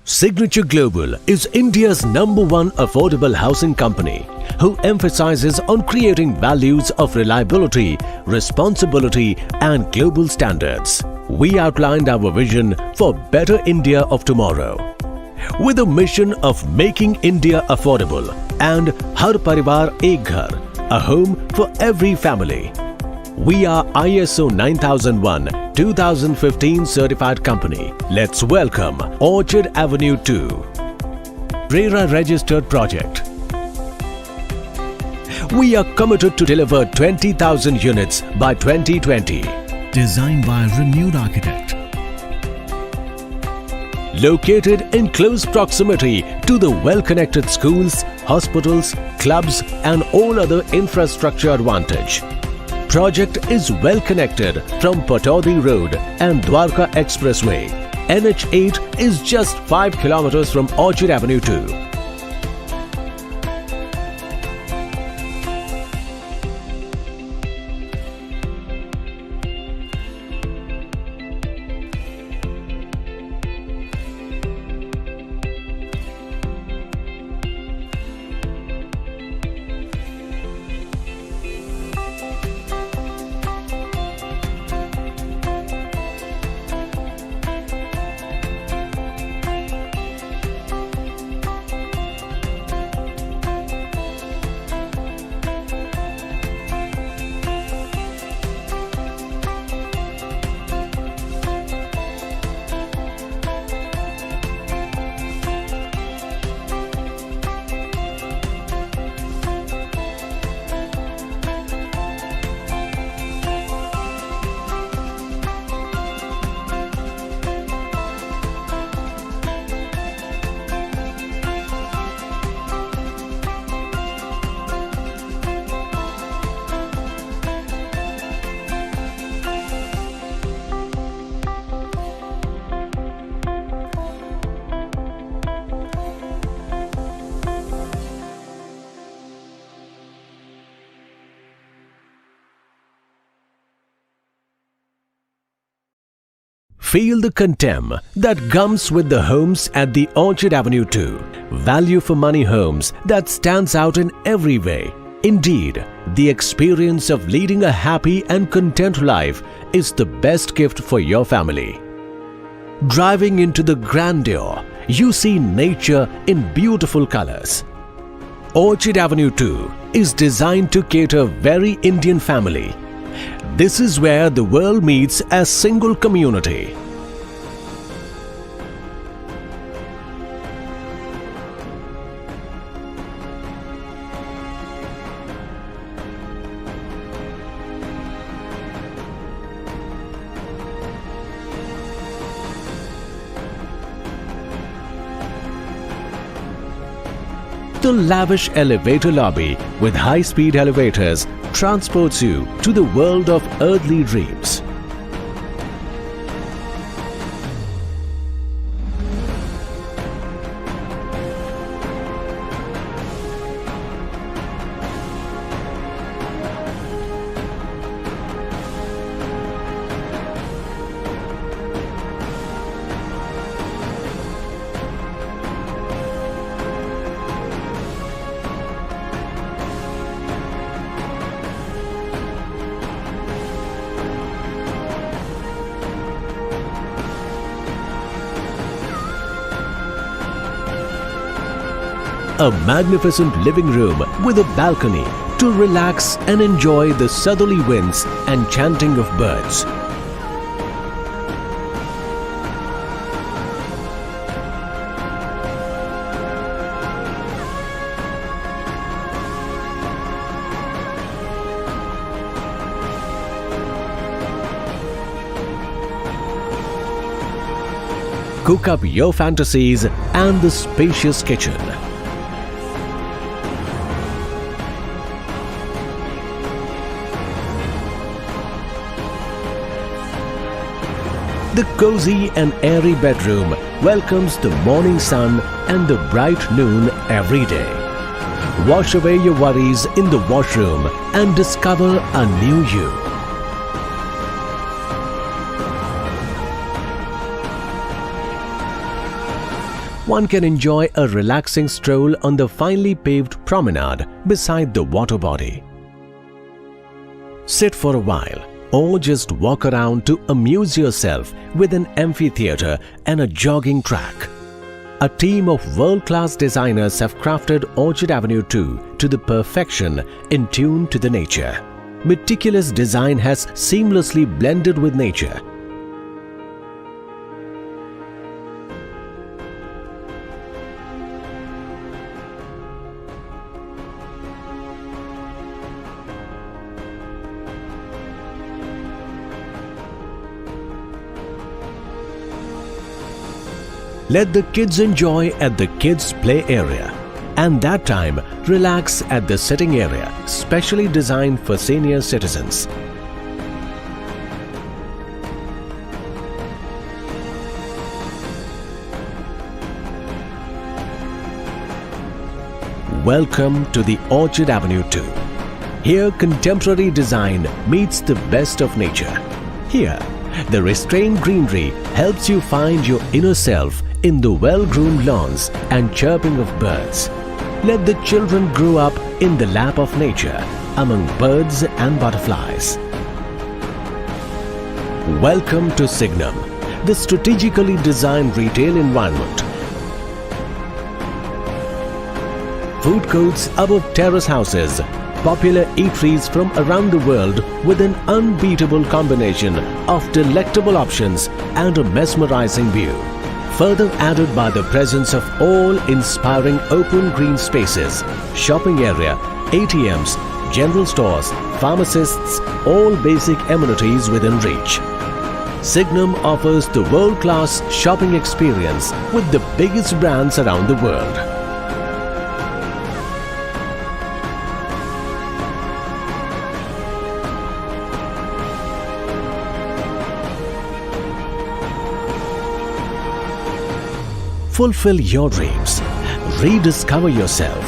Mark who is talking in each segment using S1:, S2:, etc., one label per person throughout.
S1: Signature Global is India's #1 affordable housing company who emphasizes on creating values of reliability, responsibility and global standards. We outlined our vision for better India of tomorrow. With a mission of making India affordable and Har Parivar Ek Ghar, a home for every family. We are ISO 9001-2015 certified company. Let's welcome Orchid Avenue 2, RERA registered project. We are committed to deliver 20,000 units by 2020. Designed by a renowned architect. Located in close proximity to the well-connected schools, hospitals, clubs and all other infrastructure advantage. Project is well connected from Pataudi Road and Dwarka Expressway. NH8 is just 5 kilometers from Orchid Avenue 2. Feel the contempt that comes with the homes at the Orchid Avenue 2. Value for money homes that stands out in every way. Indeed, the experience of leading a happy and content life is the best gift for your family. Driving into the grandeur, you see nature in beautiful colors. Orchid Avenue 2 is designed to cater very Indian family. This is where the world meets as single community. The lavish elevator lobby with high-speed elevators transports you to the world of earthly dreams. A magnificent living room with a balcony to relax and enjoy the southerly winds and chanting of birds. Cook up your fantasies and the spacious kitchen. The cozy and airy bedroom welcomes the morning sun and the bright noon every day. Wash away your worries in the washroom and discover a new you. one can enjoy a relaxing stroll on the finely paved promenade beside the water body. Sit for a while or just walk around to amuse yourself with an amphitheater and a jogging track. A team of world-class designers have crafted Orchid Avenue 2 to the perfection in tune to the nature. Meticulous design has seamlessly blended with nature. Let the kids enjoy at the kids' play area, and that time relax at the sitting area, specially designed for senior citizens. Welcome to the Orchid Avenue 2. Here contemporary design meets the best of nature. Here, the restrained greenery helps you find your inner self in the well-groomed lawns and chirping of birds. Let the children grow up in the lap of nature among birds and butterflies. Welcome to Signum, the strategically designed retail environment. Food courts above terrace houses, popular eateries from around the world with an unbeatable combination of delectable options and a mesmerizing view. Further added by the presence of all-inspiring open green spaces, shopping area, ATMs, general stores, pharmacists, all basic amenities within reach. Signum offers the world-class shopping experience with the biggest brands around the world. Fulfill your dreams. Rediscover yourself.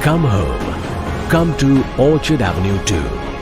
S1: Come home. Come to Orchid Avenue 2.